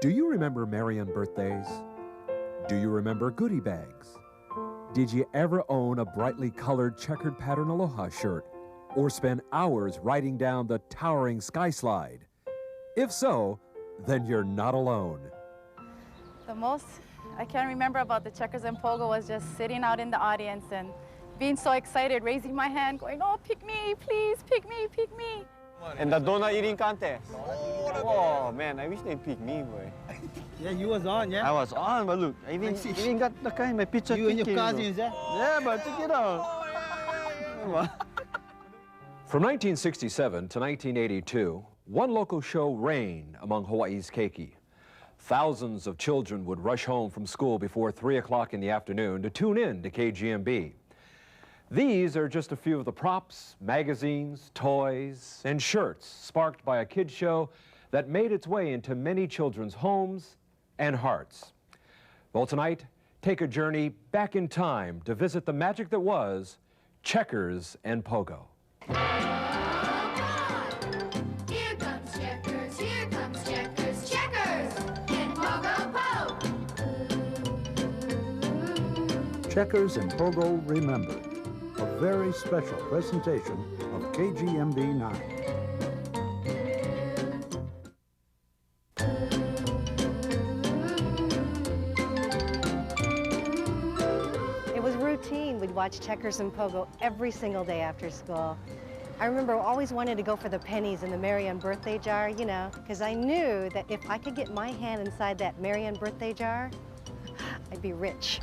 Do you remember Marion birthdays? Do you remember goodie bags? Did you ever own a brightly colored checkered pattern aloha shirt or spend hours riding down the towering sky slide? If so, then you're not alone. The most I can remember about the Checkers and Pogo was just sitting out in the audience and being so excited, raising my hand, going, oh, pick me, please, pick me, pick me. And the donut eating contest. Oh, man, I wish they picked me, boy. Yeah, you was on, yeah? I was on, but look, I even got the guy in my picture. You and your cousins, yeah? Yeah, but check it out. From 1967 to 1982, one local show reigned among Hawaii's keiki. Thousands of children would rush home from school before 3 o'clock in the afternoon to tune in to KGMB. These are just a few of the props, magazines, toys, and shirts sparked by a kids show that made its way into many children's homes and hearts. Well, tonight, take a journey back in time to visit the magic that was Checkers and Pogo. Here comes Checkers, Checkers and Pogo Po. Checkers and Pogo Remember, a very special presentation of KGMB 9. It was routine. We'd watch Checkers and Pogo every single day after school. I remember always wanted to go for the pennies in the Marianne birthday jar, you know, because I knew that if I could get my hand inside that Marianne birthday jar, I'd be rich.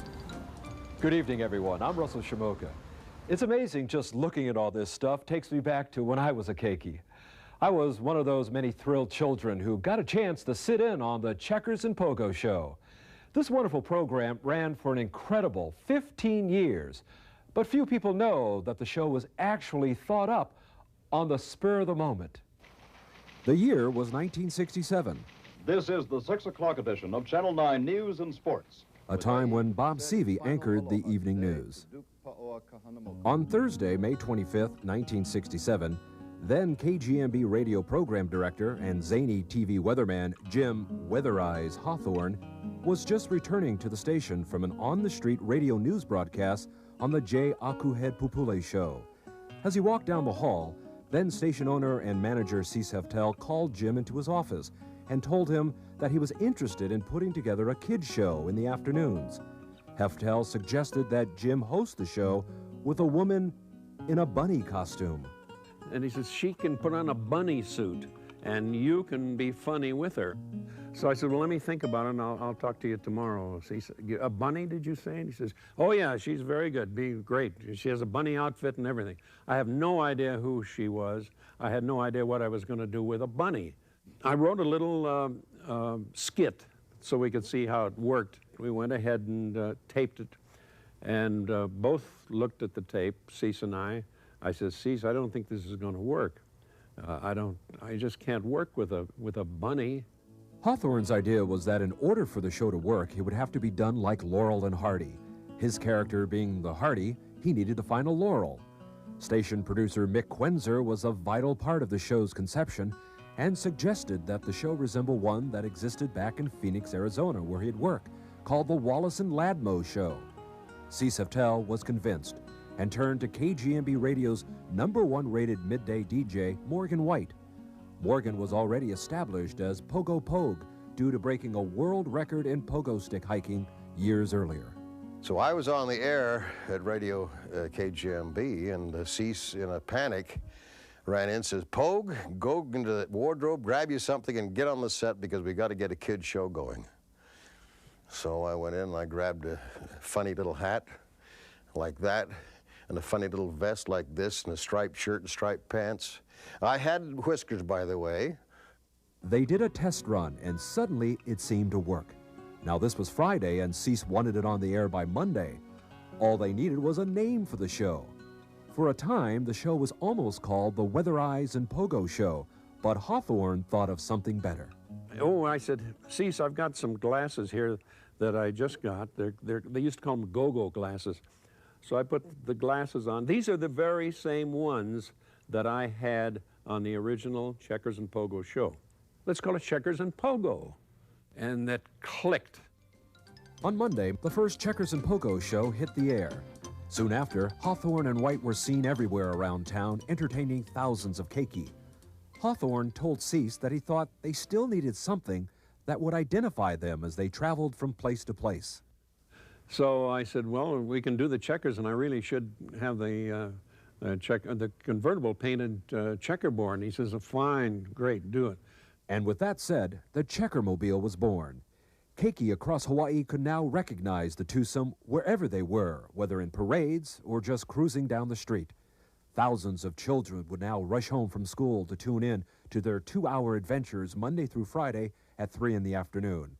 Good evening, everyone. I'm Russell Shimoka. It's amazing just looking at all this stuff takes me back to when I was a keiki. I was one of those many thrilled children who got a chance to sit in on the Checkers and Pogo show. This wonderful program ran for an incredible 15 years, but few people know that the show was actually thought up on the spur of the moment. The year was 1967. This is the 6 o'clock edition of Channel 9 News and Sports. A time when Bob Seavey anchored the evening news. On Thursday, May 25th, 1967, then KGMB radio program director and zany TV weatherman Jim Weather Eyes Hawthorne was just returning to the station from an on-the-street radio news broadcast on the J. Akuhed Pupule show. As he walked down the hall, then station owner and manager Cease Heftel called Jim into his office and told him that he was interested in putting together a kids show in the afternoons. Heftel suggested that Jim host the show with a woman in a bunny costume. And he says, she can put on a bunny suit and you can be funny with her. So I said, well, let me think about it and I'll talk to you tomorrow. So he said, a bunny, did you say? And he says, oh yeah, she's very good, be great. She has a bunny outfit and everything. I have no idea who she was. I had no idea what I was going to do with a bunny. I wrote a little skit so we could see how it worked. We went ahead and taped it, and both looked at the tape, Cease and I. I said, Cease, I don't think this is going to work. I just can't work with a bunny. Hawthorne's idea was that in order for the show to work, it would have to be done like Laurel and Hardy. His character being the Hardy, he needed to find a Laurel. Station producer Mick Quenzer was a vital part of the show's conception and suggested that the show resemble one that existed back in Phoenix, Arizona, where he'd work, called the Wallace and Ladmo Show. Cease Heftel was convinced and turned to KGMB Radio's #1 rated midday DJ, Morgan White. Morgan was already established as Pogo Pogue due to breaking a world record in pogo stick hiking years earlier. So I was on the air at Radio KGMB, and Cease, in a panic, ran in and says, Pogue, go into the wardrobe, grab you something, and get on the set because we got to get a kid show going. So I went in and I grabbed a funny little hat like that, and a funny little vest like this, and a striped shirt and striped pants. I had whiskers, by the way. They did a test run, and suddenly it seemed to work. Now, this was Friday, and Cease wanted it on the air by Monday. All they needed was a name for the show. For a time, the show was almost called the Weather Eyes and Pogo Show, but Hawthorne thought of something better. Oh, I said, Cease, I've got some glasses here that I just got. They used to call them go-go glasses. So I put the glasses on. These are the very same ones that I had on the original Checkers and Pogo show. Let's call it Checkers and Pogo. and that clicked. On Monday, the first Checkers and Pogo show hit the air. Soon after, Hawthorne and White were seen everywhere around town, entertaining thousands of keiki. Hawthorne told Cease that he thought they still needed something that would identify them as they traveled from place to place. So I said, well, we can do the checkers, and I really should have the convertible painted checkerboard. And he says, fine, great, do it. And with that said, the Checkermobile was born. Keiki across Hawaii could now recognize the twosome wherever they were, whether in parades or just cruising down the street. Thousands of children would now rush home from school to tune in to their 2-hour adventures Monday through Friday at 3 in the afternoon.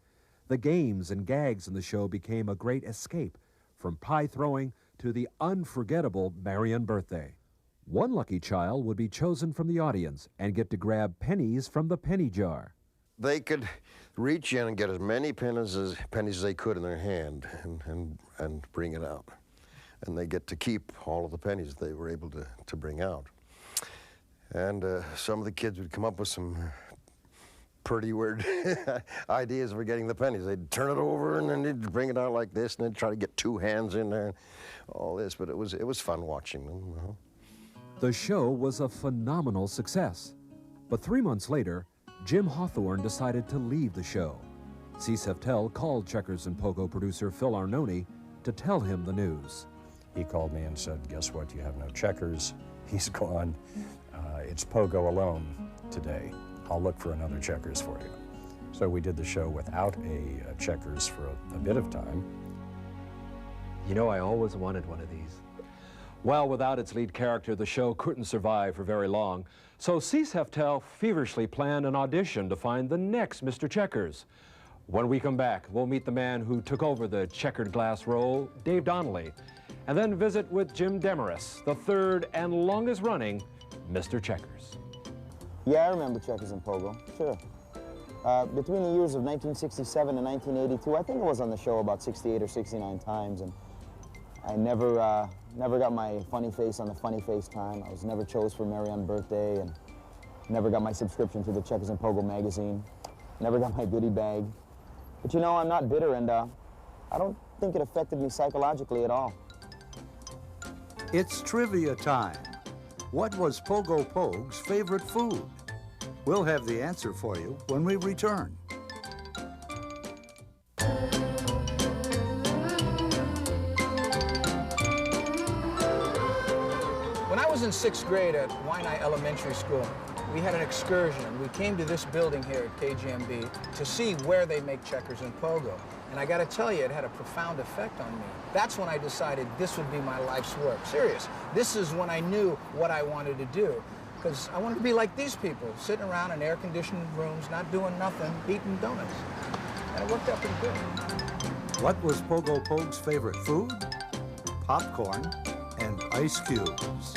The games and gags in the show became a great escape, from pie throwing to the unforgettable Marion birthday. One lucky child would be chosen from the audience and get to grab pennies from the penny jar. They could reach in and get as many pennies as they could in their hand and bring it out. And they get to keep all of the pennies they were able to bring out. And some of the kids would come up with some pretty weird ideas for getting the pennies. They'd turn it over and then they'd bring it out like this and then try to get 2 hands in there and all this, but it was fun watching them. You know? The show was a phenomenal success. But 3 months later, Jim Hawthorne decided to leave the show. Cease Heftel called Checkers and Pogo producer Phil Arnone to tell him the news. He called me and said, guess what, you have no Checkers. He's gone. It's Pogo alone today. I'll look for another Checkers for you. So we did the show without a Checkers for a bit of time. You know, I always wanted one of these. Well, without its lead character, the show couldn't survive for very long. So Cease Heftel feverishly planned an audition to find the next Mr. Checkers. When we come back, we'll meet the man who took over the checkered glass role, Dave Donnelly, and then visit with Jim Demarest, the third and longest running Mr. Checkers. Yeah, I remember Checkers and Pogo, sure. Between the years of 1967 and 1982, I think I was on the show about 68 or 69 times, and I never got my funny face on the funny face time. I was never chose for Marion birthday, and never got my subscription to the Checkers and Pogo magazine. Never got my goodie bag. But you know, I'm not bitter, and I don't think it affected me psychologically at all. It's trivia time. What was Pogo Pogue's favorite food? We'll have the answer for you when we return. When I was in 6th grade at Waianae Elementary School, we had an excursion, and we came to this building here at KGMB to see where they make Checkers and Pogo. And I gotta tell you, it had a profound effect on me. That's when I decided this would be my life's work. Serious. This is when I knew what I wanted to do. Because I wanted to be like these people, sitting around in air-conditioned rooms, not doing nothing, eating donuts. And it worked out pretty good. What was Pogo Pogue's favorite food? Popcorn and ice cubes.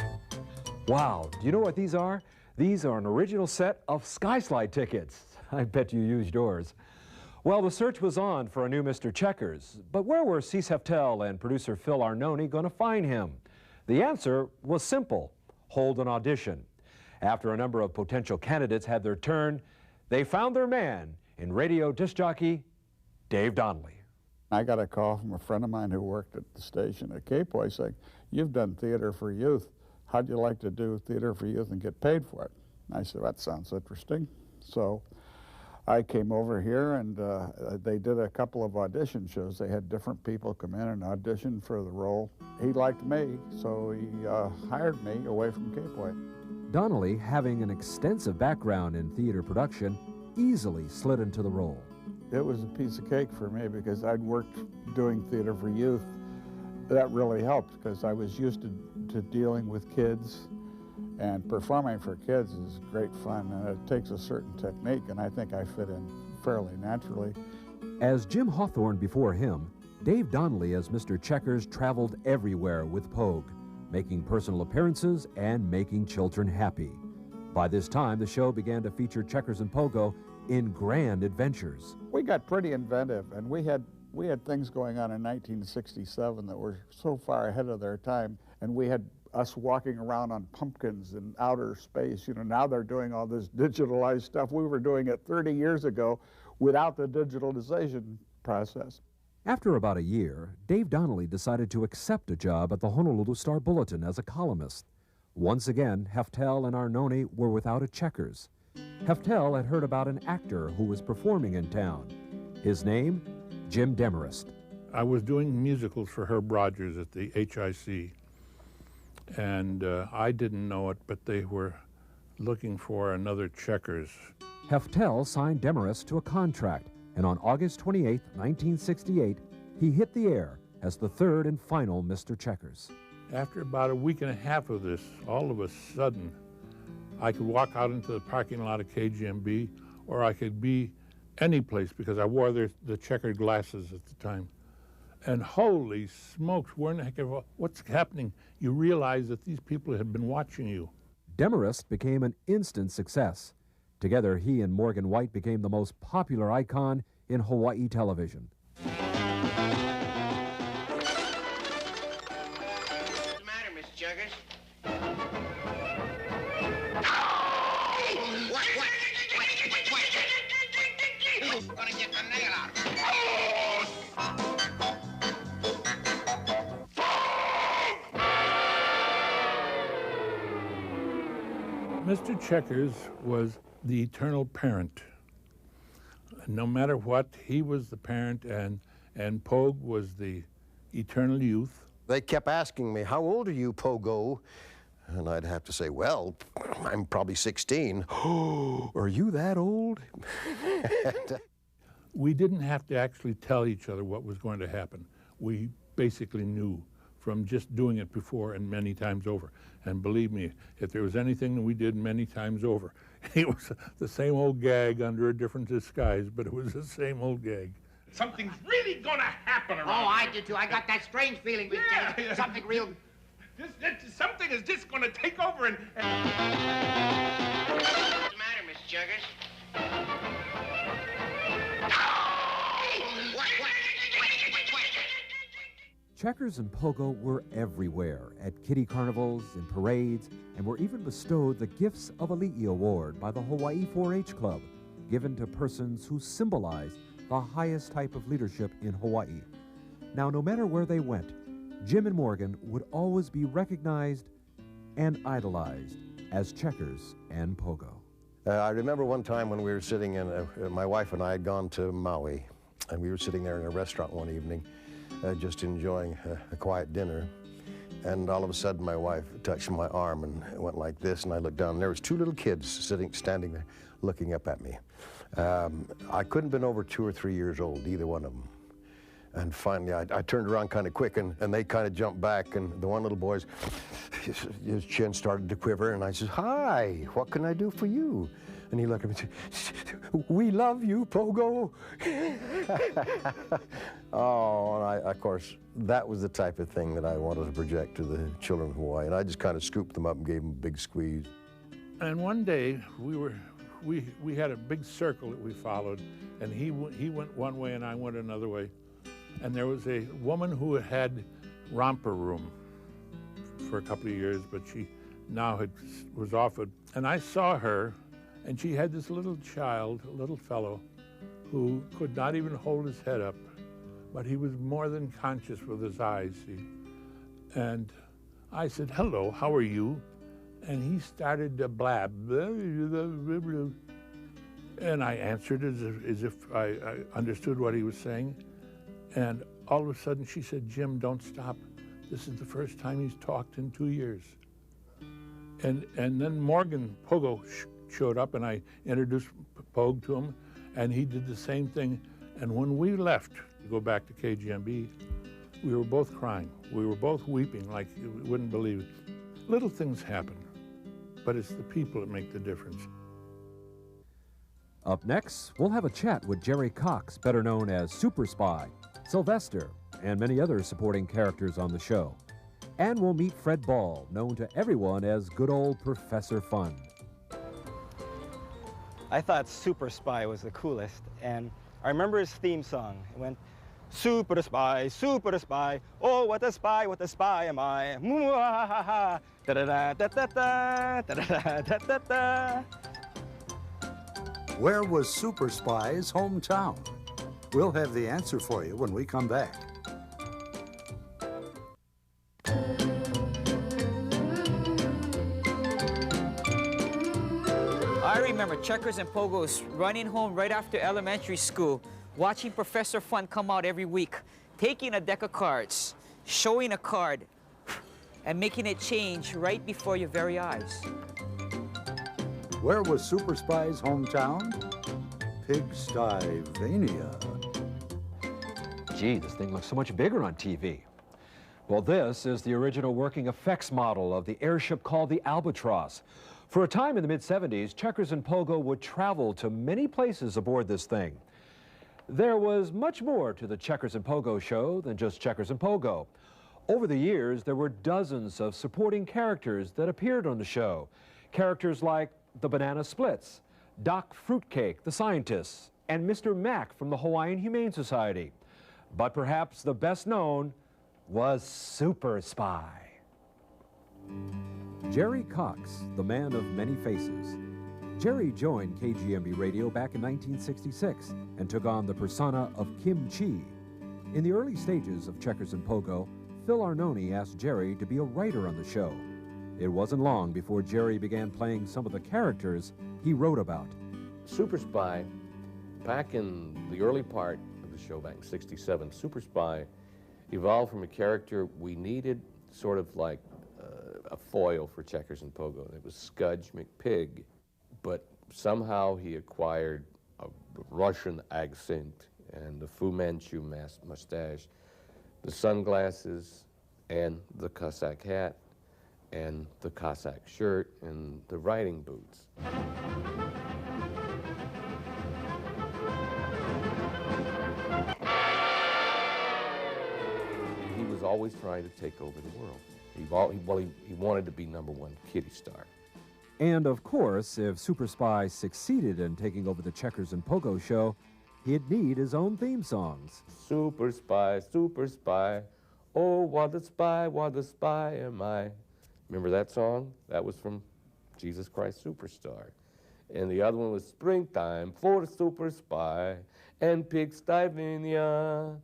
Wow, do you know what these are? These are an original set of Skyslide tickets. I bet you used yours. Well, the search was on for a new Mr. Checkers, but where were Cease Heftel and producer Phil Arnone going to find him? The answer was simple: hold an audition. After a number of potential candidates had their turn, they found their man in radio disc jockey Dave Donnelly. I got a call from a friend of mine who worked at the station at Cape saying, "You've done theater for youth. How'd you like to do theater for youth and get paid for it?" And I said, "That sounds interesting." So I came over here, and they did a couple of audition shows. They had different people come in and audition for the role. He liked me, so he hired me away from Cape Way. Donnelly, having an extensive background in theater production, easily slid into the role. It was a piece of cake for me because I'd worked doing theater for youth. That really helped because I was used to dealing with kids, and performing for kids is great fun, and it takes a certain technique, and I think I fit in fairly naturally. As Jim Hawthorne before him, Dave Donnelly as Mr. Checkers traveled everywhere with Pogue, making personal appearances and making children happy. By this time, the show began to feature Checkers and Pogo in grand adventures. We got pretty inventive, and we had things going on in 1967 that were so far ahead of their time, and we had us walking around on pumpkins in outer space. You know, now they're doing all this digitalized stuff. We were doing it 30 years ago without the digitalization process. After about a year, Dave Donnelly decided to accept a job at the Honolulu Star-Bulletin as a columnist. Once again, Heftel and Arnone were without a Checkers. Heftel had heard about an actor who was performing in town. His name, Jim Demarest. I was doing musicals for Herb Rogers at the HIC, and I didn't know it, but they were looking for another Checkers. Heftel signed Demarest to a contract, and on August 28, 1968, he hit the air as the third and final Mr. Checkers. After about a week and a half of this, all of a sudden, I could walk out into the parking lot of KGMB, or I could be any place because I wore the checkered glasses at the time. And holy smokes, what's happening? You realize that these people had been watching you. Demarest became an instant success. Together, he and Morgan White became the most popular icon in Hawaii television. What's the matter, Miss Juggers? I'm gonna get my nail out of Mr. Checkers was the eternal parent. No matter what, he was the parent, and Pogue was the eternal youth. They kept asking me, how old are you, Pogo? And I'd have to say, well, I'm probably 16. Oh, are you that old? We didn't have to actually tell each other what was going to happen. We basically knew from just doing it before and many times over. And believe me, if there was anything that we did many times over, it was the same old gag under a different disguise, but it was the same old gag. Something's really gonna happen around Oh, I did too. I got that strange feeling, Miss Juggers. Yeah. Something real... Something is just gonna take over and... What's the matter, Miss Juggers? Checkers and Pogo were everywhere, at kiddie carnivals, in parades, and were even bestowed the Gifts of Ali'i Award by the Hawaii 4-H Club, given to persons who symbolized the highest type of leadership in Hawaii. Now, no matter where they went, Jim and Morgan would always be recognized and idolized as Checkers and Pogo. I remember one time when we were sitting in, my wife and I had gone to Maui, and we were sitting there in a restaurant one evening, just enjoying a quiet dinner. And all of a sudden, my wife touched my arm and went like this, and I looked down, and there was two little kids standing there, looking up at me. I couldn't have been over 2 or 3 years old, either one of them. And finally, I turned around kind of quick, and they kind of jumped back, and the one little boy's his chin started to quiver, and I said, "Hi, what can I do for you?" And he looked at me and said, "We love you, Pogo." Oh, and of course, that was the type of thing that I wanted to project to the children of Hawaii, and I just kind of scooped them up and gave them a big squeeze. And one day, we had a big circle that we followed, and he went one way and I went another way. And there was a woman who had romper room for a couple of years, but she now was off it. And I saw her, and she had this little child, a little fellow, who could not even hold his head up, but he was more than conscious with his eyes. And I said, "Hello, how are you?" And he started to blab. And I answered as if I understood what he was saying. And all of a sudden she said, "Jim, don't stop. This is the first time he's talked in 2 years." And then Morgan Pogo showed up, and I introduced Pogue to him, and he did the same thing. And when we left to go back to KGMB, we were both crying. We were both weeping like you wouldn't believe it. Little things happen, but it's the people that make the difference. Up next, we'll have a chat with Jerry Cox, better known as Super Spy, Sylvester, and many other supporting characters on the show. And we'll meet Fred Ball, known to everyone as good old Professor Fun. I thought Super Spy was the coolest, and I remember his theme song. It went, "Super Spy, oh, what a spy am I, da da da da da da da da da da da." Where was Super Spy's hometown? We'll have the answer for you when we come back. I remember Checkers and Pogos running home right after elementary school, watching Professor Fun come out every week, taking a deck of cards, showing a card, and making it change right before your very eyes. Where was Super Spy's hometown? Pigsty-vania. Gee, this thing looks so much bigger on TV. Well, this is the original working effects model of the airship called the Albatross. For a time in the mid-70s, Checkers and Pogo would travel to many places aboard this thing. There was much more to the Checkers and Pogo show than just Checkers and Pogo. Over the years, there were dozens of supporting characters that appeared on the show. Characters like the Banana Splits, Doc Fruitcake, the scientist, and Mr. Mac from the Hawaiian Humane Society. But perhaps the best known was Super Spy. Jerry Cox, the man of many faces. Jerry joined KGMB Radio back in 1966 and took on the persona of Kim Chi. In the early stages of Checkers and Pogo, Phil Arnone asked Jerry to be a writer on the show. It wasn't long before Jerry began playing some of the characters he wrote about. Super Spy, back in the early part of the show, back in '67, Super Spy evolved from a character we needed, sort of like a foil for Checkers and Pogo. It was Scudge McPig, but somehow he acquired a Russian accent and the Fu Manchu mustache, the sunglasses, and the Cossack hat, and the Cossack shirt, and the riding boots. He was always trying to take over the world. He wanted to be #1 kitty star. And of course, if Super Spy succeeded in taking over the Checkers and Pogo show, he'd need his own theme songs. Super Spy, oh, what a spy am I. Remember that song? That was from Jesus Christ Superstar. And the other one was Springtime for the Super Spy and Pigsty-vania.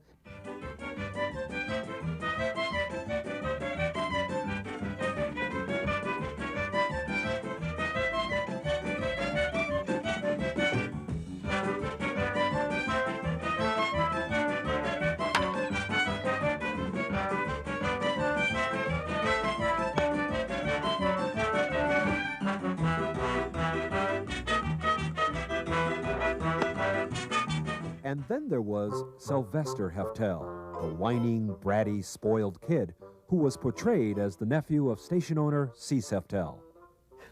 And then there was Sylvester Heftel, the whining, bratty, spoiled kid who was portrayed as the nephew of station owner Cease Heftel.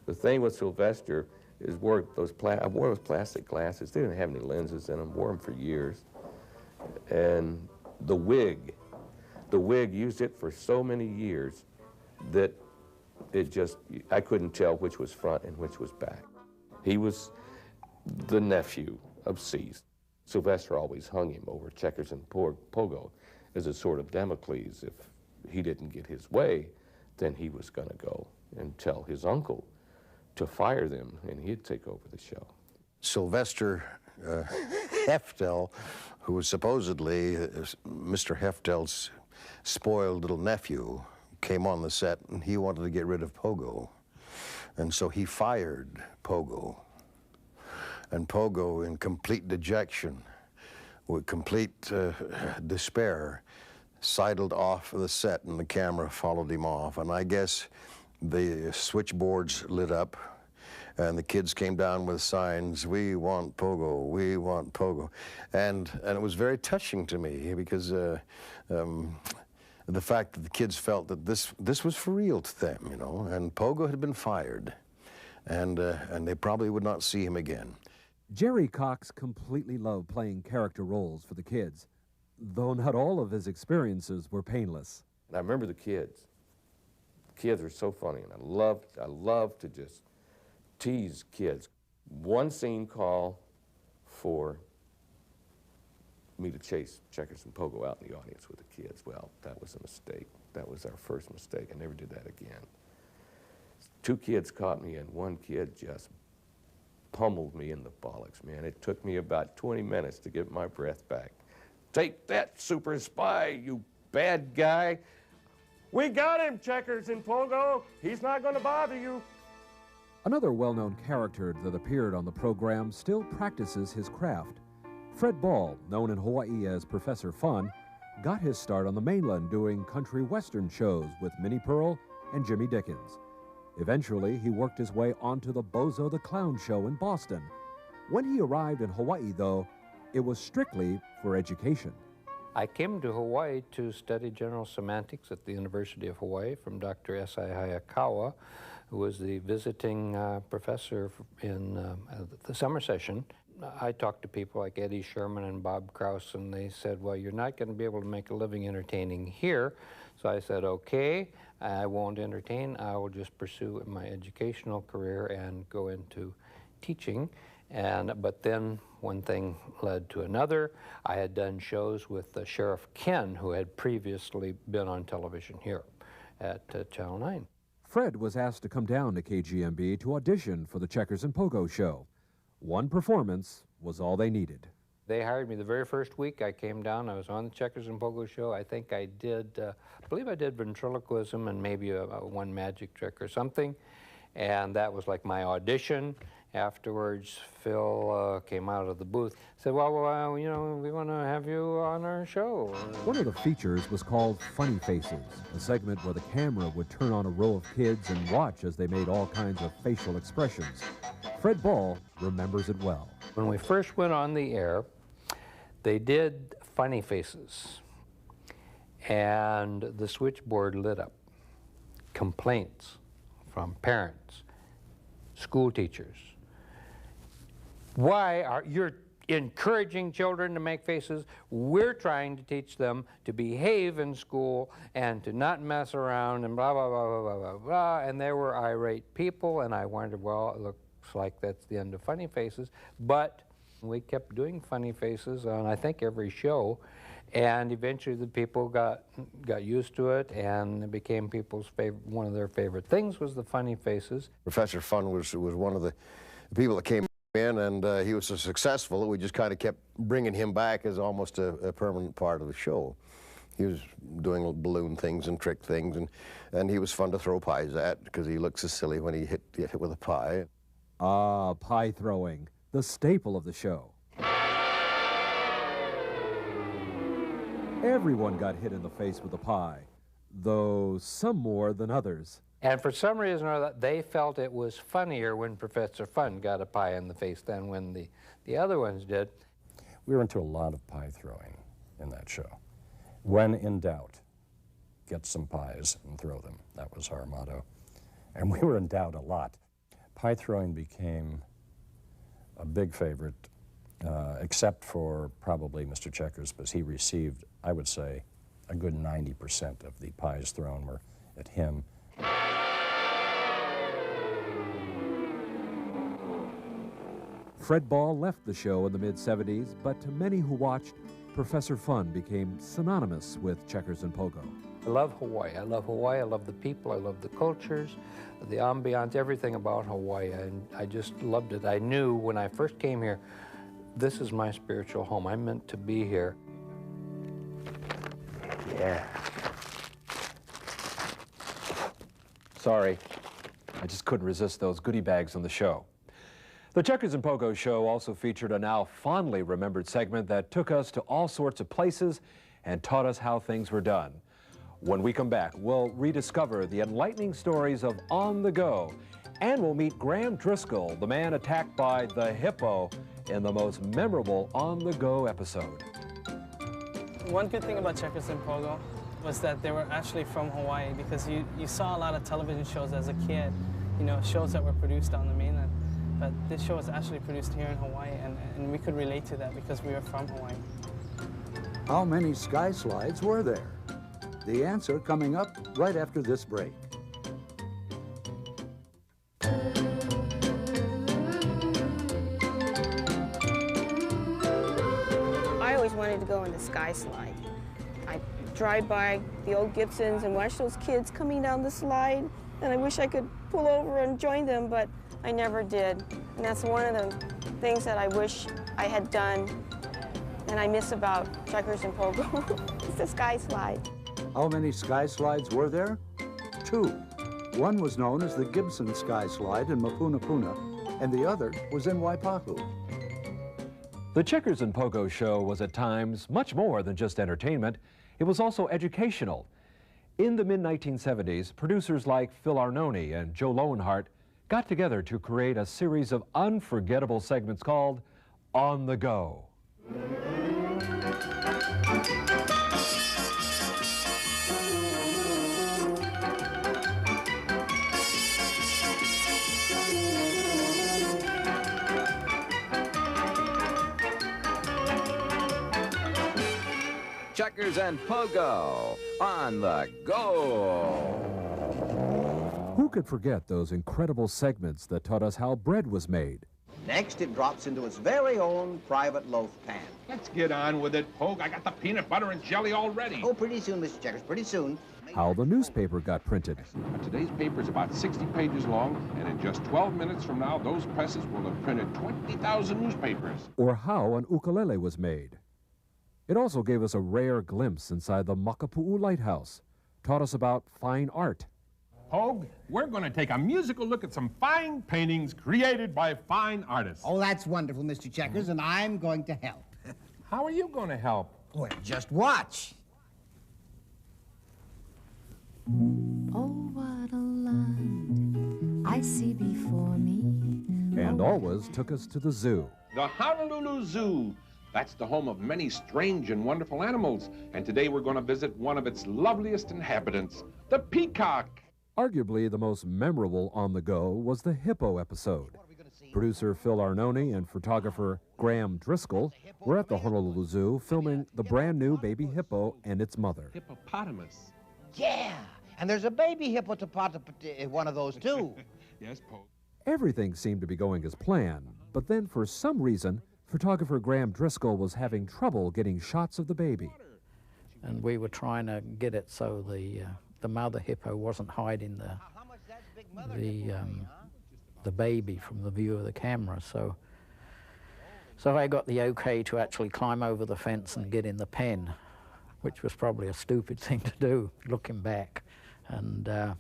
The thing with Sylvester is I wore those plastic glasses. They didn't have any lenses in them. Wore them for years. And the wig used it for so many years that I couldn't tell which was front and which was back. He was the nephew of Cease. Sylvester always hung him over Checkers and Pogo as a sort of Damocles. If he didn't get his way, then he was going to go and tell his uncle to fire them, and he'd take over the show. Sylvester Heftel, who was supposedly Mr. Heftel's spoiled little nephew, came on the set, and he wanted to get rid of Pogo. And so he fired Pogo. And Pogo, in complete dejection, with complete despair, sidled off the set, and the camera followed him off. And I guess the switchboards lit up, and the kids came down with signs, "We want Pogo, we want Pogo." And it was very touching to me, because the fact that the kids felt that this was for real to them, you know, and Pogo had been fired, and they probably would not see him again. Jerry Cox completely loved playing character roles for the kids, though not all of his experiences were painless. And I remember the kids. Kids are so funny, and I love to just tease kids. One scene call for me to chase Checkers and Pogo out in the audience with the kids. Well, that was a mistake. That was our first mistake. I never did that again. 2 kids caught me, and one kid just pummeled me in the bollocks, man. It took me about 20 minutes to get my breath back. Take that, super spy, you bad guy. We got him, Checkers and Pogo. He's not going to bother you. Another well-known character that appeared on the program still practices his craft. Fred Ball, known in Hawaii as Professor Fun, got his start on the mainland doing country western shows with Minnie Pearl and Jimmy Dickens. Eventually, he worked his way onto the Bozo the Clown show in Boston. When he arrived in Hawaii, though, it was strictly for education. I came to Hawaii to study general semantics at the University of Hawaii from Dr. S.I. Hayakawa, who was the visiting professor in the summer session. I talked to people like Eddie Sherman and Bob Krause, and they said, well, you're not going to be able to make a living entertaining here. So I said, okay, I won't entertain. I will just pursue my educational career and go into teaching. But then one thing led to another. I had done shows with Sheriff Ken, who had previously been on television here at Channel 9. Fred was asked to come down to KGMB to audition for the Checkers and Pogo show. One performance was all they needed. They hired me the very first week I came down. I was on the Checkers and Pogo show. I think I did, I believe I did ventriloquism and maybe one magic trick or something. And that was like my audition. Afterwards, Phil came out of the booth, said, well, you know, we want to have you on our show. One of the features was called Funny Faces, a segment where the camera would turn on a row of kids and watch as they made all kinds of facial expressions. Fred Ball remembers it well. When we first went on the air, they did Funny Faces, and the switchboard lit up. Complaints from parents, school teachers. Why are you encouraging children to make faces? We're trying to teach them to behave in school and to not mess around and blah, blah, blah, blah, blah, blah, blah. And there were irate people, and I wondered, well, it looks like that's the end of Funny Faces. But we kept doing Funny Faces on, I think, every show. And eventually the people got used to it, and it became people's favorite. One of their favorite things was the Funny Faces. Professor Fun was one of the people that came in, and he was so successful that we just kind of kept bringing him back as almost a permanent part of the show. He was doing balloon things and trick things, and he was fun to throw pies at because he looked so silly when he hit with a pie. Ah, pie throwing, the staple of the show. Everyone got hit in the face with a pie, though some more than others. And for some reason or other, they felt it was funnier when Professor Fun got a pie in the face than when the other ones did. We were into a lot of pie throwing in that show. When in doubt, get some pies and throw them. That was our motto. And we were in doubt a lot. Pie throwing became a big favorite, except for probably Mr. Checkers, because he received, I would say, a good 90% of the pies thrown were at him. Fred Ball left the show in the mid-'70s, but to many who watched, Professor Fun became synonymous with Checkers and Pogo. I love Hawaii. I love Hawaii. I love the people. I love the cultures, the ambiance, everything about Hawaii. And I just loved it. I knew when I first came here, this is my spiritual home. I'm meant to be here. Yeah. Sorry, I just couldn't resist those goodie bags on the show. The Checkers and Pogo show also featured a now fondly remembered segment that took us to all sorts of places and taught us how things were done. When we come back, we'll rediscover the enlightening stories of On the Go, and we'll meet Graham Driscoll, the man attacked by the hippo in the most memorable On the Go episode. One good thing about Checkers and Pogo was that they were actually from Hawaii, because you saw a lot of television shows as a kid, you know, shows that were produced on the mainland. But this show was actually produced here in Hawaii, and we could relate to that because we are from Hawaii. How many sky slides were there? The answer coming up right after this break. I always wanted to go on the sky slide. I drive by the old Gibsons and watch those kids coming down the slide, and I wish I could pull over and join them, but I never did. And that's one of the things that I wish I had done and I miss about checkers and pogo. It's the sky slide. How many sky slides were there? 2. One was known as the Gibson Sky Slide in Mapunapuna, and the other was in Waipahu. The Checkers and Pogo show was at times much more than just entertainment. It was also educational. In the mid-1970s, producers like Phil Arnone and Joe Lowenhart got together to create a series of unforgettable segments called On the Go. Checkers and Pogo on the go. Who could forget those incredible segments that taught us how bread was made? Next, it drops into its very own private loaf pan. Let's get on with it, Pogue. I got the peanut butter and jelly already. Oh, pretty soon, Mr. Checkers, pretty soon. How the newspaper got printed. Today's paper is about 60 pages long, and in just 12 minutes from now, those presses will have printed 20,000 newspapers. Or how an ukulele was made. It also gave us a rare glimpse inside the Makapu'u Lighthouse, taught us about fine art. Pogue, we're going to take a musical look at some fine paintings created by fine artists. Oh, that's wonderful, Mr. Checkers, and I'm going to help. How are you going to help? Well, just watch. Oh, what a land I see before me. And always took us to the zoo. The Honolulu Zoo. That's the home of many strange and wonderful animals. And today we're going to visit one of its loveliest inhabitants, the peacock. Arguably the most memorable on the go was the hippo episode. Producer Phil Arnone and photographer Graham Driscoll were at the Honolulu Zoo filming the brand new baby hippo and its mother. Hippopotamus. Yeah, and there's a baby hippopotamus, one of those too. Yes, Pogue. Everything seemed to be going as planned, but then for some reason, photographer Graham Driscoll was having trouble getting shots of the baby. And we were trying to get it so the mother hippo wasn't hiding the baby from the view of the camera. So I got the okay to actually climb over the fence and get in the pen, which was probably a stupid thing to do, looking back. And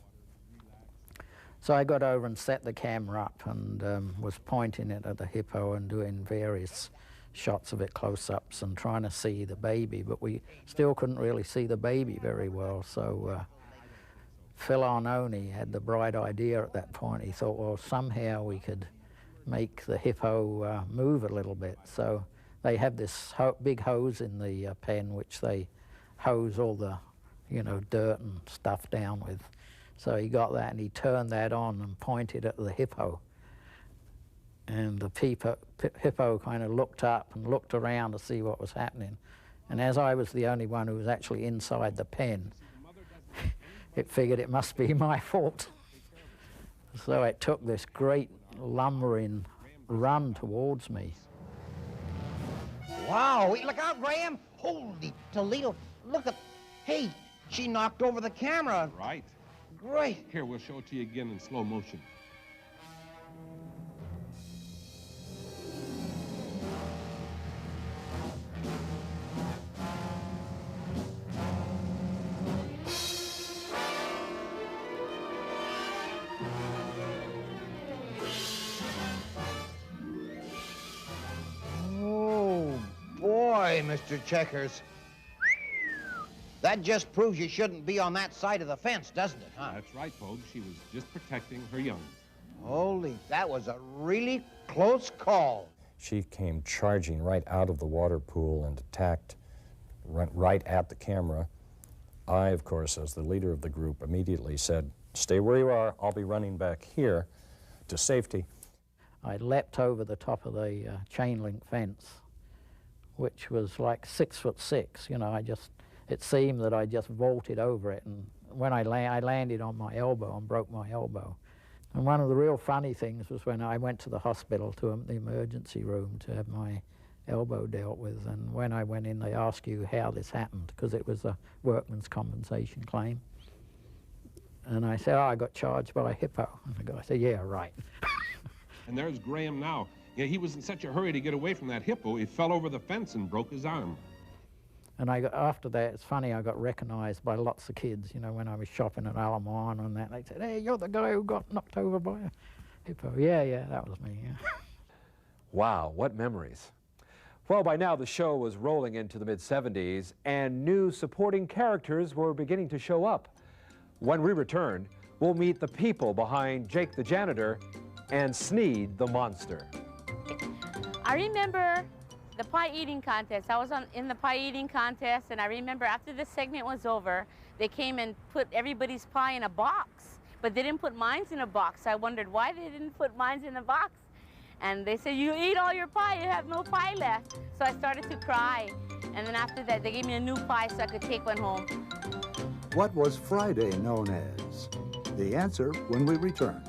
so I got over and set the camera up and was pointing it at the hippo and doing various shots of it, close-ups, and trying to see the baby, but we still couldn't really see the baby very well. So Phil Arnone had the bright idea at that point. He thought, well, somehow we could make the hippo move a little bit. So they have this big hose in the pen, which they hose all the, dirt and stuff down with. So he got that and he turned that on and pointed at the hippo. And the hippo kind of looked up and looked around to see what was happening. And as I was the only one who was actually inside the pen, it figured it must be my fault. So it took this great lumbering run towards me. Wow, look out, Graham. Holy Toledo. Look at, hey, she knocked over the camera. Right. Great. Here, we'll show it to you again in slow motion. Oh, boy, Mr. Checkers. That just proves you shouldn't be on that side of the fence, doesn't it, huh? That's right, Pogue. She was just protecting her young. Holy, that was a really close call. She came charging right out of the water pool and attacked right at the camera. I, of course, as the leader of the group, immediately said, "Stay where you are. I'll be running back here to safety." I leapt over the top of the chain link fence, which was like 6'6". It seemed that I just vaulted over it, and when I landed on my elbow and broke my elbow. And one of the real funny things was when I went to the hospital, to the emergency room, to have my elbow dealt with, and when I went in, they asked you how this happened, because it was a workman's compensation claim. And I said, I got charged by a hippo. And the guy said, yeah, right. And there's Graham now. Yeah, he was in such a hurry to get away from that hippo, he fell over the fence and broke his arm. And after that, it's funny, I got recognized by lots of kids, you know, when I was shopping at Alamon and that. They said, hey, you're the guy who got knocked over by a hippo. Yeah, that was me, yeah. Wow, what memories. Well, by now the show was rolling into the mid-70s, and new supporting characters were beginning to show up. When we return, we'll meet the people behind Jake the Janitor and Sneed the Monster. I remember the pie eating contest. I was in the pie eating contest, and I remember after the segment was over, they came and put everybody's pie in a box, but they didn't put mine in a box. I wondered why they didn't put mine in a box. And they said, you eat all your pie, you have no pie left. So I started to cry. And then after that, they gave me a new pie so I could take one home. What was Friday known as? The answer when we return.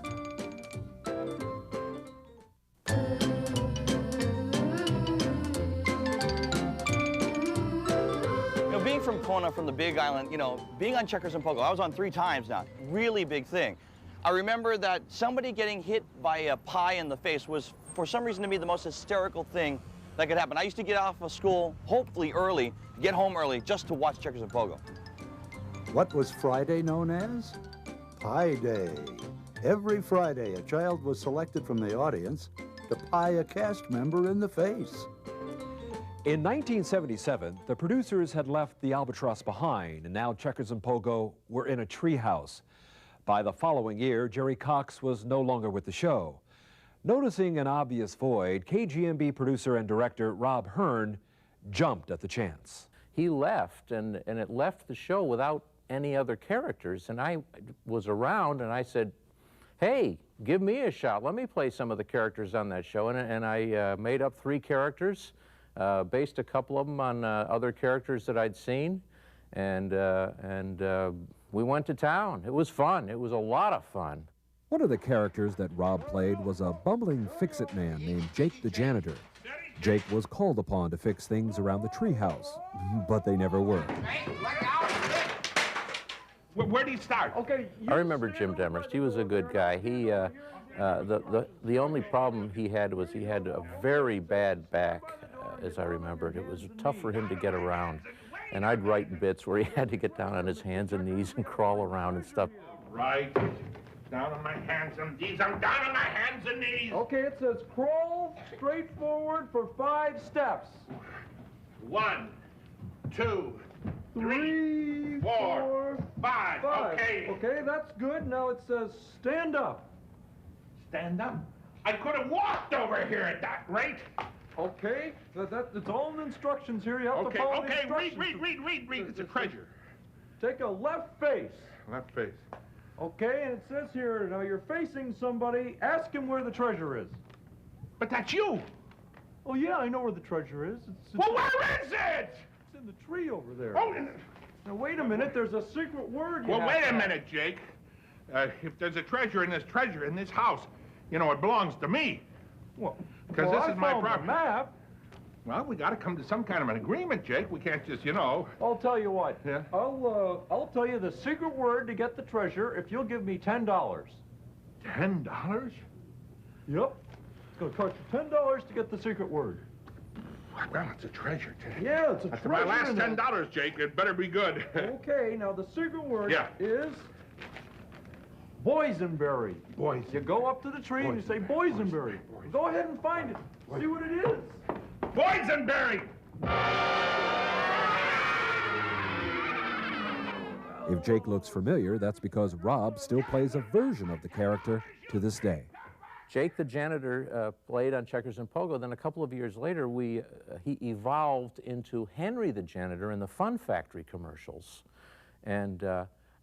Being from Kona, from the Big Island, being on Checkers and Pogo, I was on 3 times now. Really big thing. I remember that somebody getting hit by a pie in the face was, for some reason to me, the most hysterical thing that could happen. I used to get off of school, hopefully early, get home early, just to watch Checkers and Pogo. What was Friday known as? Pie Day. Every Friday, a child was selected from the audience to pie a cast member in the face. In 1977, the producers had left the Albatross behind, and now Checkers and Pogo were in a treehouse. By the following year, Jerry Cox was no longer with the show. Noticing an obvious void, KGMB producer and director Rob Hearn jumped at the chance. He left, and it left the show without any other characters, and I was around, and I said, hey, give me a shot. Let me play some of the characters on that show, and I made up 3 characters. Based a couple of them on other characters that I'd seen, and we went to town. It was fun. It was a lot of fun. One of the characters that Rob played was a bumbling fix-it man named Jake the Janitor. Jake was called upon to fix things around the treehouse, but they never were. Where do you start? Okay. I remember Jim Demarest. He was a good guy. He, the only problem he had was he had a very bad back. As I remembered, it was tough for him to get around, and I'd write bits where he had to get down on his hands and knees and crawl around and stuff. Right, down on my hands and knees. I'm down on my hands and knees. Okay, it says crawl straight forward for 5 steps. 1, 2, 3, 4, 5. Okay. Okay, that's good. Now it says stand up. Stand up? I could have walked over here at that rate. Okay, it's all in the instructions here. You have to follow the instructions. Read. It's a treasure. Take a left face. Left face. Okay, and it says here, now you're facing somebody, ask him where the treasure is. But that's you. Oh, yeah, I know where the treasure is. Well, where is it? It's in the tree over there. Oh, now, wait a minute, there's a secret word you Well, have wait to a minute, Jake. If there's a treasure in this house, it belongs to me. Well, because this is my property. Map. Well, we got to come to some kind of an agreement, Jake. We can't just, I'll tell you what. Yeah. I'll tell you the secret word to get the treasure if you'll give me $10. $10? Yep. It's going to cost you $10 to get the secret word. Well, it's a treasure, Jake. Yeah, it's a That's treasure. my last $10, Jake. It better be good. Okay, now the secret word Yeah. is boysenberry. You go up to the tree and you say boysenberry. Go ahead and find it. See what it is. Boysenberry! If Jake looks familiar, that's because Rob still plays a version of the character to this day. Jake the Janitor played on Checkers and Pogo. Then a couple of years later, he evolved into Henry the Janitor in the Fun Factory commercials. And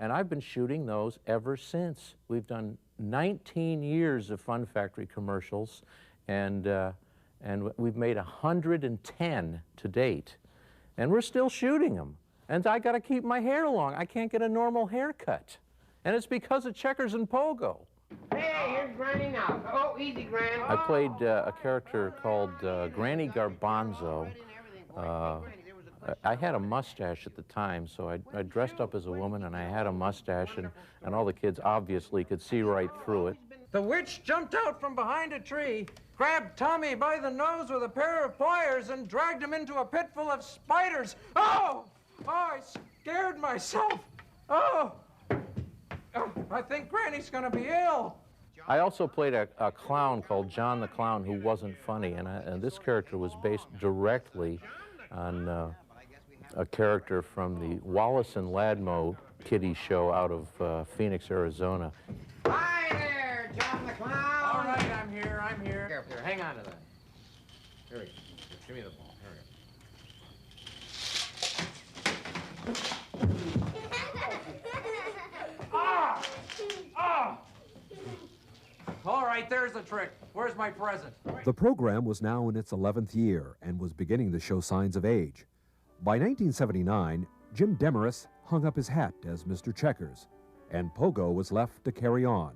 I've been shooting those ever since. We've done 19 years of Fun Factory commercials, and we've made 110 to date. And we're still shooting them. And I got to keep my hair long. I can't get a normal haircut. And it's because of Checkers and Pogo. Hey, here's Granny now. Oh, easy, Gran. I played a character called Granny Garbanzo. I had a mustache at the time, so I dressed up as a woman and I had a mustache, and all the kids obviously could see right through it. The witch jumped out from behind a tree, grabbed Tommy by the nose with a pair of pliers, and dragged him into a pit full of spiders. Oh! Oh, I scared myself. Oh! Oh, I think Granny's gonna be ill. I also played a clown called John the Clown who wasn't funny, and this character was based directly on a character from the Wallace and Ladmo kiddie show out of Phoenix, Arizona. Hi there, John the Clown. All right, I'm here. Here, hang on to that. Here we go. Give me the ball. Here we go. Ah! Ah! All right, there's the trick. Where's my present? The program was now in its 11th year and was beginning to show signs of age. By 1979, Jim Demarest hung up his hat as Mr. Checkers, and Pogo was left to carry on.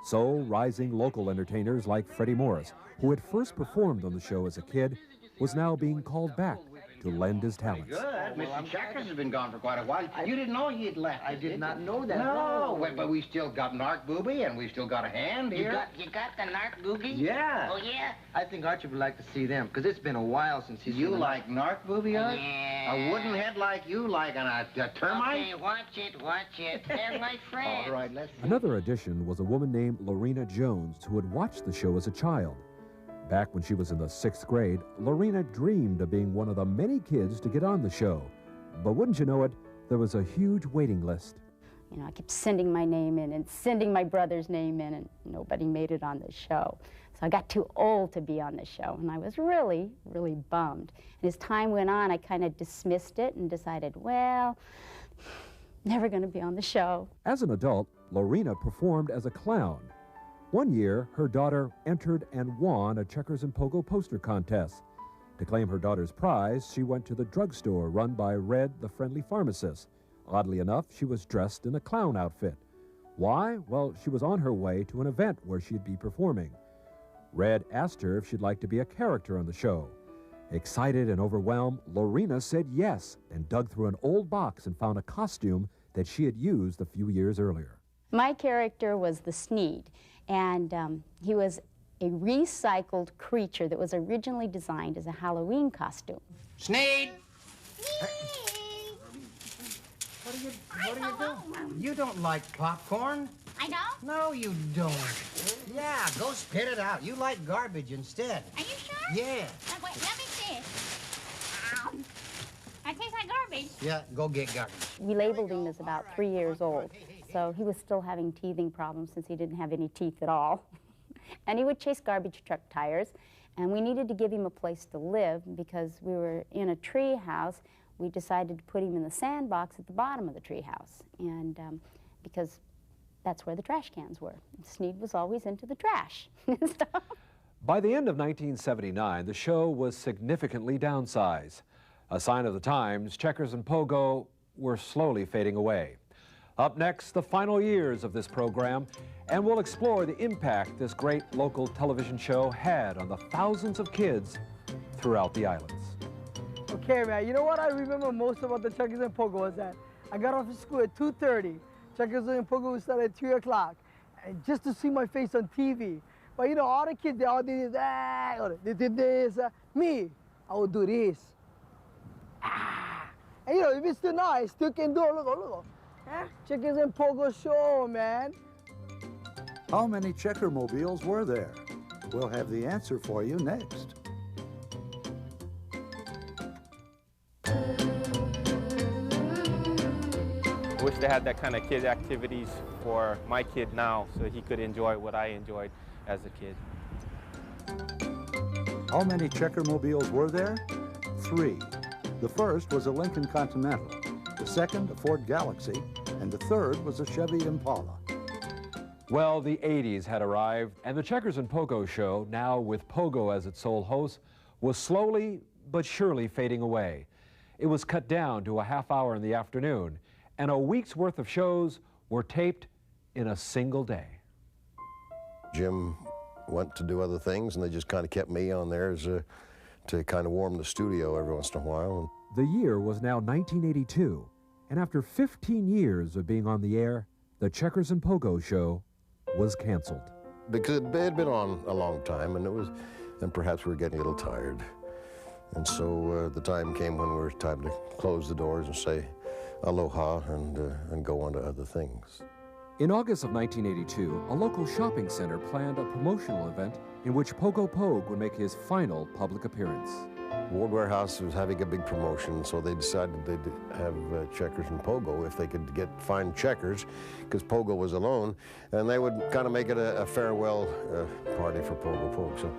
So, rising local entertainers like Freddie Morris, who had first performed on the show as a kid, was now being called back to lend his talents. Good. Mr. Checkers has been gone for quite a while. You didn't know he had left. I did not know that. No, but we still got Narc Booby, and we still got a hand here. You got the Narc Booby? Yeah. Oh, yeah? I think Archie would like to see them, because it's been a while since he's... You like Narc Booby, Art? Yeah. A wooden head like you, like a termite? Okay, watch it. They're my friends. All right, let's... Another addition was a woman named Lorena Jones, who had watched the show as a child. Back when she was in the 6th grade, Lorena dreamed of being one of the many kids to get on the show. But wouldn't you know it, there was a huge waiting list. You know, I kept sending my name in and sending my brother's name in, and nobody made it on the show. So I got too old to be on the show, and I was really, really bummed. And as time went on, I kind of dismissed it and decided, well, never going to be on the show. As an adult, Lorena performed as a clown. One year, her daughter entered and won a Checkers and Pogo poster contest. To claim her daughter's prize, she went to the drugstore run by Red, the friendly pharmacist. Oddly enough, she was dressed in a clown outfit. Why? Well, she was on her way to an event where she'd be performing. Red asked her if she'd like to be a character on the show. Excited and overwhelmed, Lorena said yes and dug through an old box and found a costume that she had used a few years earlier. My character was the Sneed, and he was a recycled creature that was originally designed as a Halloween costume. Sneed! What are you doing? You don't like popcorn? I don't? No, you don't. Yeah, go spit it out. You like garbage instead. Are you sure? Yeah. Wait, let me see. That tastes like garbage. Yeah, go get garbage. We labeled him as about 3 years old, so he was still having teething problems since he didn't have any teeth at all. And he would chase garbage truck tires, and we needed to give him a place to live because we were in a tree house. We decided to put him in the sandbox at the bottom of the tree house, and because that's where the trash cans were. Sneed was always into the trash. By the end of 1979, the show was significantly downsized. A sign of the times, Checkers and Pogo were slowly fading away. Up next, the final years of this program, and we'll explore the impact this great local television show had on the thousands of kids throughout the islands. Okay, man, you know what I remember most about the Checkers and Pogo was that I got off of school at 2:30. Checkers and Pogo would start at 3 o'clock, and just to see my face on TV. But you know, all the kids, they all did this, or they did this. Me, I would do this. And you know, if it's still now, I still can do it. Look. Checkers and Pogo show, man. How many Checkermobiles were there? We'll have the answer for you next. I wish they had that kind of kid activities for my kid now so he could enjoy what I enjoyed as a kid. How many Checkermobiles were there? 3. The first was a Lincoln Continental, the second a Ford Galaxy, and the third was a Chevy Impala. Well, the 80s had arrived, and the Checkers and Pogo show, now with Pogo as its sole host, was slowly but surely fading away. It was cut down to a half hour in the afternoon, and a week's worth of shows were taped in a single day. Jim went to do other things, and they just kind of kept me on there as to kind of warm the studio every once in a while. The year was now 1982, and after 15 years of being on the air, the Checkers and Pogo show was canceled. because it had been on a long time, and perhaps we were getting a little tired. And so the time came when it was time to close the doors and say aloha and go on to other things. In August of 1982, a local shopping center planned a promotional event in which Pogo Pogue would make his final public appearance. Ward Warehouse was having a big promotion, so they decided they'd have Checkers and Pogo if they could find Checkers, because Pogo was alone, and they would kind of make it a farewell party for Pogo Pogue. So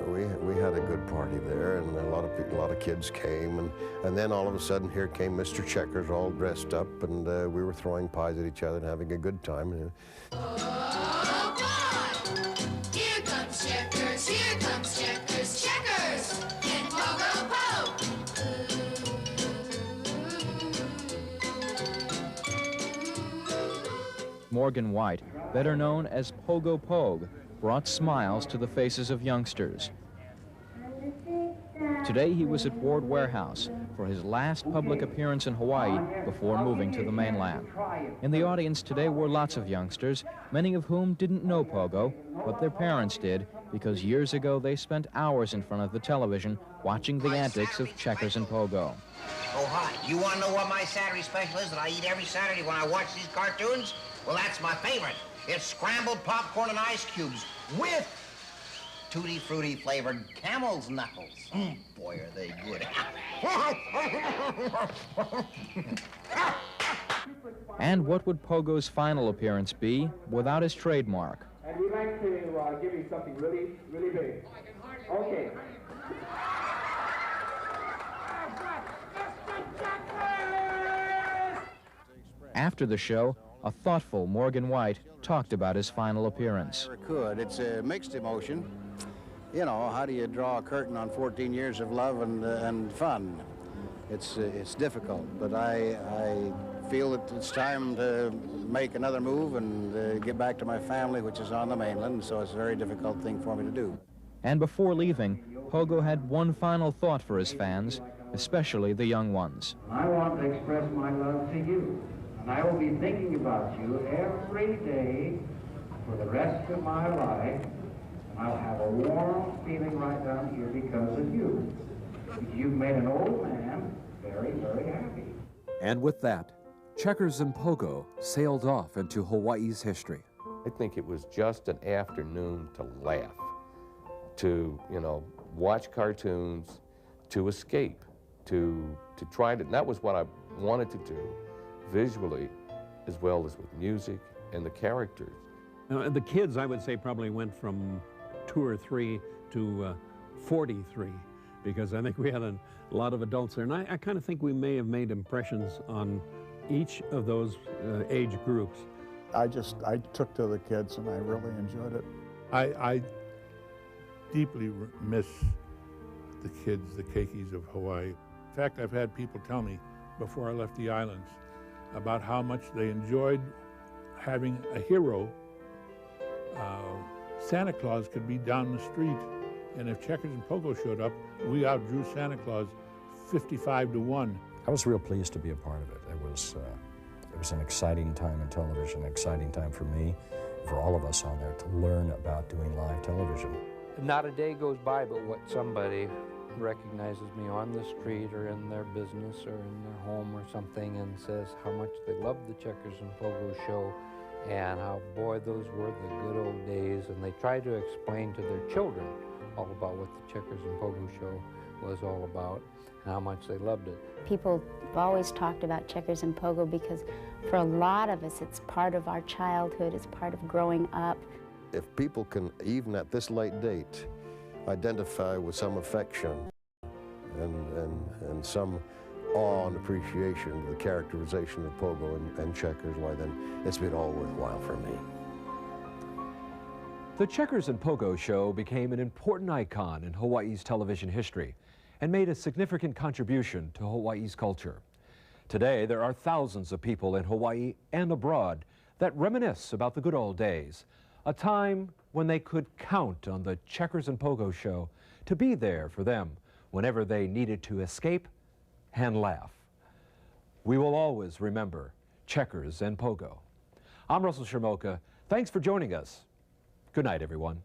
we had a good party there, and a lot of kids came, and then all of a sudden here came Mr. Checkers all dressed up, and we were throwing pies at each other and having a good time. Here comes Checkers, here comes Checkers, Checkers, and Pogo Pogue. Morgan White, better known as Pogo Pogue, brought smiles to the faces of youngsters. Today he was at Ward Warehouse for his last public appearance in Hawaii before moving to the mainland. In the audience today were lots of youngsters, many of whom didn't know Pogo, but their parents did, because years ago they spent hours in front of the television watching the antics of Checkers and Pogo. Oh, hi. You want to know what my Saturday special is that I eat every Saturday when I watch these cartoons? Well, that's my favorite. It's scrambled popcorn and ice cubes with Tutti Frutti flavored Camel's knuckles. Boy, are they good. And what would Pogo's final appearance be without his trademark? And we'd like to give you something really, really big. Okay. After the show, a thoughtful Morgan White talked about his final appearance. Could. It's a mixed emotion. You know, how do you draw a curtain on 14 years of love and fun? It's difficult, but I feel that it's time to make another move and get back to my family, which is on the mainland, so it's a very difficult thing for me to do. And before leaving, Pogo had one final thought for his fans, especially the young ones. I want to express my love to you, and I will be thinking about you every day for the rest of my life, and I'll have a warm feeling right down here because of you. You've made an old man very, very happy. And with that, Checkers and Pogo sailed off into Hawaii's history. I think it was just an afternoon to laugh, to, watch cartoons, to escape, to try to, that was what I wanted to do, visually, as well as with music and the characters. The kids, I would say, probably went from 2 or 3 to 43, because I think we had a lot of adults there. And I kind of think we may have made impressions on each of those age groups. I took to the kids and I really enjoyed it. I deeply miss the kids, the keikis of Hawaii. In fact, I've had people tell me before I left the islands about how much they enjoyed having a hero. Santa Claus could be down the street, and if Checkers and Pogo showed up, we outdrew Santa Claus 55-1. I was real pleased to be a part of it. It was an exciting time in television, an exciting time for me, for all of us on there, to learn about doing live television. Not a day goes by but what somebody recognizes me on the street or in their business or in their home or something and says how much they love the Checkers and Pogo show and how, boy, those were the good old days. And they try to explain to their children all about what the Checkers and Pogo show was all about and how much they loved it. People have always talked about Checkers and Pogo because for a lot of us, it's part of our childhood, it's part of growing up. If people can, even at this late date, identify with some affection and some awe and appreciation of the characterization of Pogo and Checkers, why then it's been all worthwhile for me. The Checkers and Pogo show became an important icon in Hawaii's television history and made a significant contribution to Hawaii's culture. Today, there are thousands of people in Hawaii and abroad that reminisce about the good old days, a time when they could count on the Checkers and Pogo show to be there for them whenever they needed to escape and laugh. We will always remember Checkers and Pogo. I'm Russell Shimoka. Thanks for joining us Good night, everyone.